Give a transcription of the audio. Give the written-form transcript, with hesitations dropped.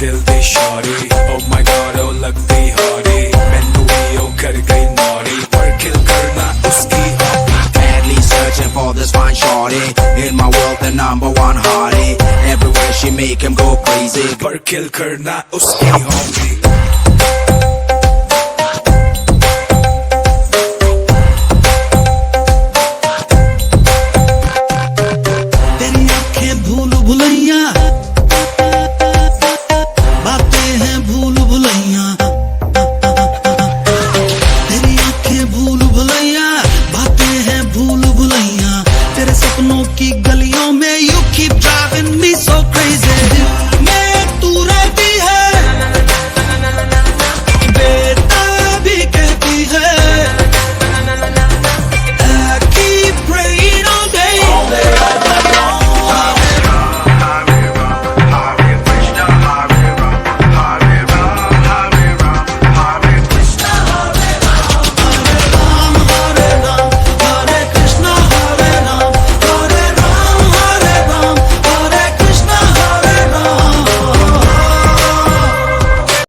दिल दी Shauri Oh my god oh लगती हौरी मैनू ही ओ कर गई नौरी पर किल करना उसकी hobby Madly searching for this fine shorty. In my world, the number one hottie. Everywhere she make him go crazy. पर किल करना उसकी हॉबी